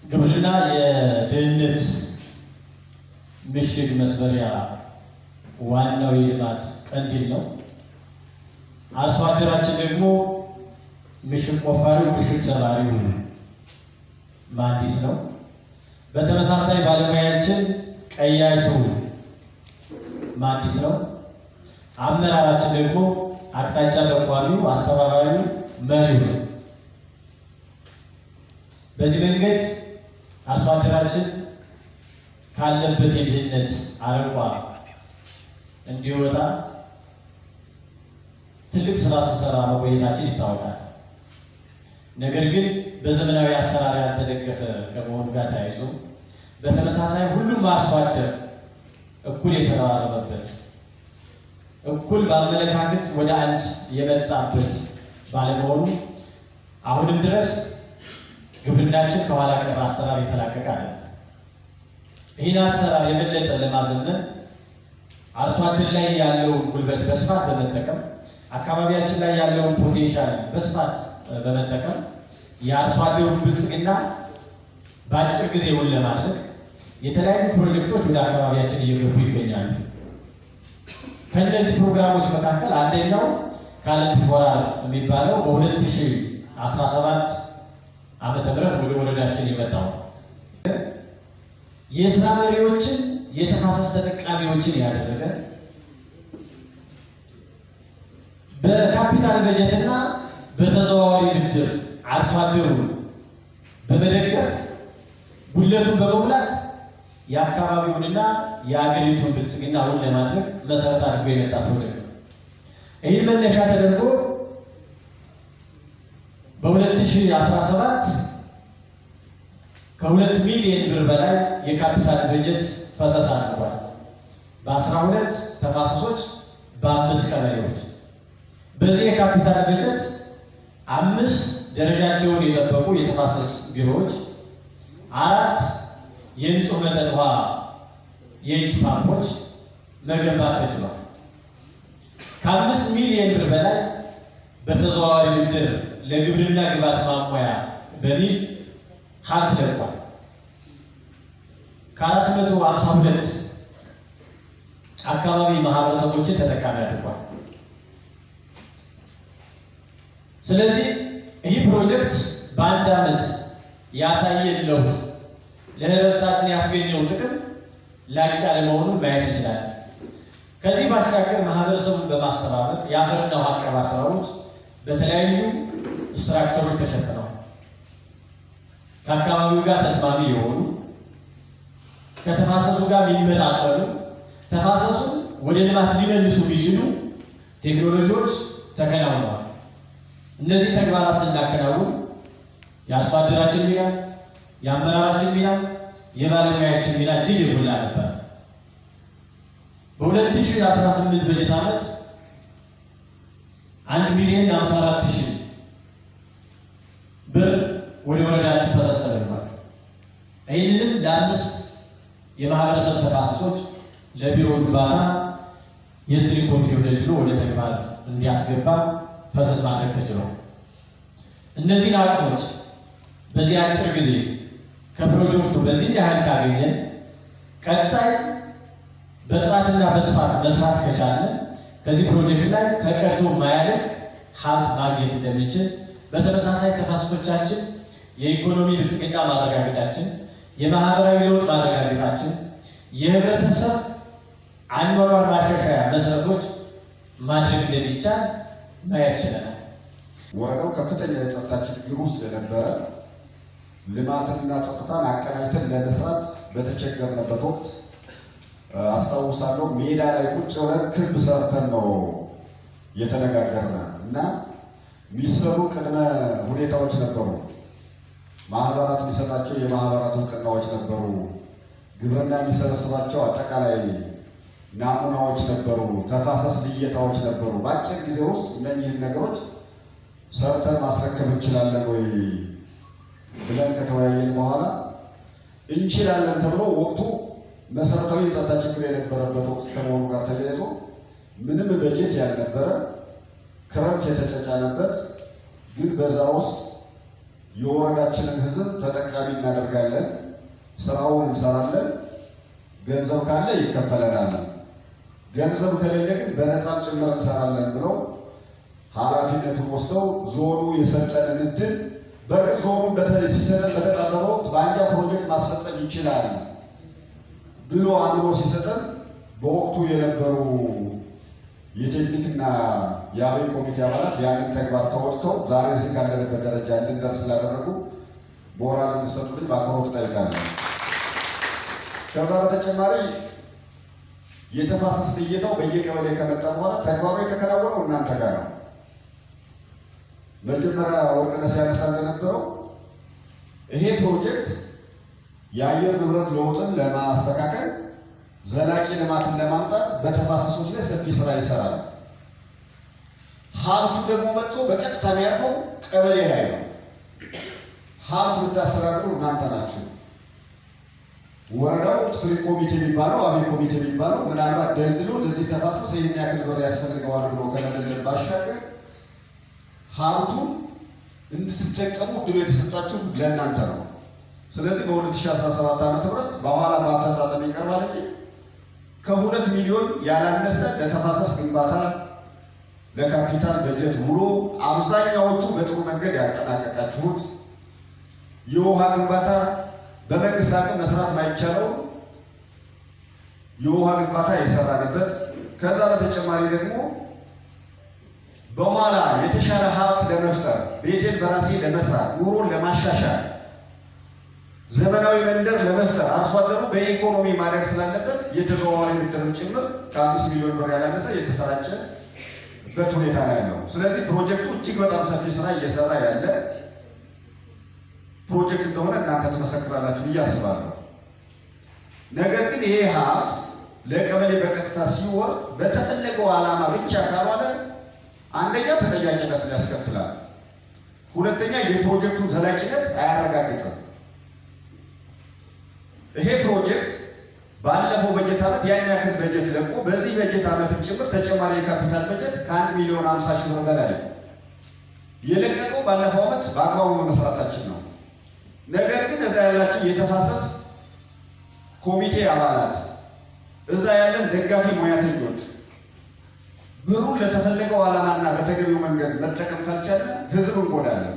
ግብርና የድህነት ምሽግ መስበሪያ ዋናው የልማት ቀንዲል ነው። አርሶ አደራችን ደግሞ ምሽግ ቆፋሪው፣ ምሽግ ሰባሪው መሐንዲስ ነው። በተመሳሳይ ባለሙያችን ቀያሹ መሐንዲስ ነው። አመራራችን ደግሞ አቅጣጫ ጠቋሚው፣ አስተባባሪው፣ መሪው ነው። በዚህ መንገድ አርሶ አደራችን ካለበት የድህነት አረንቋ እንዲወጣ ትልቅ ስራ ሲሰራ መቆየታችን ይታወቃል። ነገር ግን በዘመናዊ አሰራር ያልተደገፈ ከመሆኑ ጋር ተያይዞ በተመሳሳይ ሁሉም አርሶ አደር እኩል የተረባረበበት እኩል በአመለካከት ወደ አንድ የመጣበት ባለመሆኑ አሁንም ድረስ ግብርናችን ከኋላ ቀር አሰራር የተላቀቀ አለ። ይህን አሰራር የበለጠ ለማዘመን አርሶ አደር ላይ ያለውን ጉልበት በስፋት በመጠቀም አካባቢያችን ላይ ያለውን ፖቴንሻል በስፋት በመጠቀም የአርሶ አደሩን ብልጽግና በአጭር ጊዜ እውን ለማድረግ የተለያዩ ፕሮጀክቶች ወደ አካባቢያችን እየገቡ ይገኛሉ። ከእነዚህ ፕሮግራሞች መካከል አንደኛው ካለንት ፎራል የሚባለው በ2017 ዓመተ ምህረት ወደ ወረዳችን የመጣው የስራ መሪዎችን የተፋሰስ ተጠቃሚዎችን ያደረገ በካፒታል በጀትና በተዘዋዋሪ ብድር አርሶ አደሩን በመደገፍ ጉለቱን በመሙላት የአካባቢውንና የአገሪቱን ብልጽግና እውን ለማድረግ መሰረት አድርጎ የመጣ ፕሮጀክት ነው። ይህን መነሻ ተደርጎ በ2017 ከ2 ሚሊዮን ብር በላይ የካፒታል በጀት ፈሰስ አድርጓል። በ12 ተፋሰሶች በ5 ቀበሌዎች። በዚህ የካፒታል በጀት 5 ደረጃቸውን የጠበቁ የተፋሰስ ቢሮዎች፣ 4 የንጹህ መጠጥ ውሃ የእጅ ፓምፖች መገንባት ተችሏል። ከ5 ሚሊዮን ብር በላይ በተዘዋዋሪ ብድር ለግብርና ግብዓት ማሟያ በሚል ሀብት ለቋል። ከ452 አካባቢ ማህበረሰቦችን ተጠቃሚ አድርጓል። ስለዚህ ይህ ፕሮጀክት በአንድ ዓመት ያሳየን ለውጥ ለህብረተሰባችን ያስገኘው ጥቅም ላቅ ያለ መሆኑን ማየት እንችላለን። ከዚህ ባሻገር ማህበረሰቡን በማስተባበር የአፈርና ውሃ አቀባ ስራዎች በተለያዩ ስትራክቸሮች ተሸፍነዋል። ከአካባቢው ጋር ተስማሚ የሆኑ ከተፋሰሱ ጋር የሚመጣጠሉ ተፋሰሱ ወደ ልማት ሊመልሱ የሚችሉ ቴክኖሎጂዎች ተከናውነዋል። እነዚህ ተግባራት ስናከናውን የአርሶ አደራችን ሚና፣ የአመራራችን ሚና፣ የባለሙያችን ሚና እጅግ የጎላ ነበር። በ2018 በጀት ዓመት 1,054,000 ብር ወደ ወረዳችን ፈሰስ ተደርጓል። ይህንንም ለ5 የማህበረሰብ ተፋሰሶች ለቢሮ ግንባታ የስትሪንግ ኮሚቴው ደግሞ ወደ ተግባር እንዲያስገባ ፈሰስ ማድረግ ተችሏል። እነዚህን አቅሞች በዚህ አጭር ጊዜ ከፕሮጀክቱ በዚህ ያህል ካገኘን ቀጣይ በጥራትና በስፋት መስራት ከቻለን ከዚህ ፕሮጀክት ላይ ተቀርቶ ማያለቅ ሀብት ማግኘት እንደምንችል፣ በተመሳሳይ ተፋሰሶቻችን የኢኮኖሚ ብልጽግና ማረጋገጫችን፣ የማህበራዊ ለውጥ ማረጋገጫችን፣ የህብረተሰብ አኗኗር ማሻሻያ መሰረቶች ማድረግ እንደሚቻል ማየት ይችላል። ወረዳው ከፍተኛ የጸጥታ ችግር ውስጥ የነበረ ልማትንና ጸጥታን አቀናጅተን ለመስራት በተቸገርንበት ወቅት አስታውሳለሁ። ሜዳ ላይ ቁጭ ብለን ክብ ሰርተን ነው የተነጋገርነው እና የሚሰሩ ቅድመ ሁኔታዎች ነበሩ። ማህበራት የሚሰጣቸው የማህበራት እውቅናዎች ነበሩ። ግብርና የሚሰበስባቸው አጠቃላይ ናሙናዎች ነበሩ። ተፋሰስ ልየታዎች ነበሩ። በአጭር ጊዜ ውስጥ እነኚህን ነገሮች ሰርተን ማስረከብ እንችላለን ወይ ብለን ከተወያየን በኋላ እንችላለን ተብሎ ወቅቱ መሰረታዊ የጸጥታ ችግር የነበረበት ወቅት ከመሆኑ ጋር ተያይዞ ምንም በጀት ያልነበረ ክረምት የተጫጫነበት ግን በዛ ውስጥ የወረዳችንን ሕዝብ ተጠቃሚ እናደርጋለን፣ ስራውን እንሰራለን፣ ገንዘብ ካለ ይከፈለናል፣ ገንዘብ ከሌለ ግን በነፃም ጭምር እንሰራለን ብለው ኃላፊነቱን ወስደው ዞኑ የሰጠንን እድል በርግጥ ዞኑ በተለይ ሲሰጠን በተጣበበው በአንጃ ፕሮጀክት ማስፈጸም ይችላል ብሎ አምኖ ሲሰጠን በወቅቱ የነበሩ የቴክኒክና የአብይ ኮሚቴ አባላት ያንን ተግባር ተወጥተው ዛሬ እዚህ ካለንበት ደረጃ እንድንደርስ ስላደረጉ ሞራል እንዲሰጡልኝ በአክብሮት እጠይቃለሁ። ከዛ በተጨማሪ የተፋሰስ ልየታው በየቀበሌ ከመጣ በኋላ ተግባሩ የተከናወነው እናንተ ጋር ነው። መጀመሪያ ወርቅነህ ሲያነሳ እንደነበረው ይሄ ፕሮጀክት የአየር ንብረት ለውጥን ለማስተካከል ዘላቂ ልማትን ለማምጣት በተፋሰሶች ላይ ሰፊ ስራ ይሰራል። ሀብቱ ደግሞ መጥቶ በቀጥታ የሚያርፈው ቀበሌ ላይ ነው። ሀብት የምታስተዳድሩ እናንተ ናችሁ። ወረዳው ስትሪት ኮሚቴ የሚባለው አብይ ኮሚቴ የሚባለው ምናልባት ደልድሎ ለዚህ ተፋሰስ ይህን ያክል ብር ያስፈልገዋል ብሎ ከመደለል ባሻገር ሀብቱን እንድትጠቀሙ እድሉ የተሰጣችሁ ለእናንተ ነው። ስለዚህ በ2017 ዓ.ም በኋላ በአፈጻጸም ይቀርባል እንጂ ከ2 ሚሊዮን ያላነሰ ለተፋሰስ ግንባታ ለካፒታል በጀት ውሎ አብዛኛዎቹ በጥሩ መንገድ ያጠናቀቃችሁት የውሃ ግንባታ በመንግስት አቅም መስራት ማይቻለው የውሃ ግንባታ የሰራንበት ከዛ በተጨማሪ ደግሞ በኋላ የተሻለ ሀብት ለመፍጠር ቤቴን በራሴ ለመስራት ኑሮን ለማሻሻል ዘመናዊ መንደር ለመፍጠር አርሶ አደሩ በኢኮኖሚ ማደግ ስላለበት የተዘዋዋሪ ብድርም ጭምር ከ5 ሚሊዮን ብር ያላነሰ የተሰራጨበት ሁኔታ ነው ያለው። ስለዚህ ፕሮጀክቱ እጅግ በጣም ሰፊ ስራ እየሰራ ያለ ፕሮጀክት እንደሆነ እናንተ ትመሰክራላችሁ ብዬ አስባለሁ። ነገር ግን ይሄ ሀብት ለቀበሌ በቀጥታ ሲወርድ በተፈለገው ዓላማ ብቻ ካልሆነ አንደኛ ተጠያቂነትን ያስከትላል፣ ሁለተኛ የፕሮጀክቱን ዘላቂነት አያረጋግጥም። ይሄ ፕሮጀክት ባለፈው በጀት ዓመት ያን ያክል በጀት ለቆ በዚህ በጀት ዓመትም ጭምር ተጨማሪ የካፒታል በጀት ከ1 ሚሊዮን 50 ሺህ ብር በላይ የለቀቀው ባለፈው ዓመት በአግባቡ በመስራታችን ነው። ነገር ግን እዛ ያላችሁ የተፋሰስ ኮሚቴ አባላት፣ እዛ ያለን ደጋፊ ሙያተኞች ብሩን ለተፈለገው ዓላማና በተገቢው መንገድ መጠቀም ካልቻለ ህዝብ እንጎዳለን።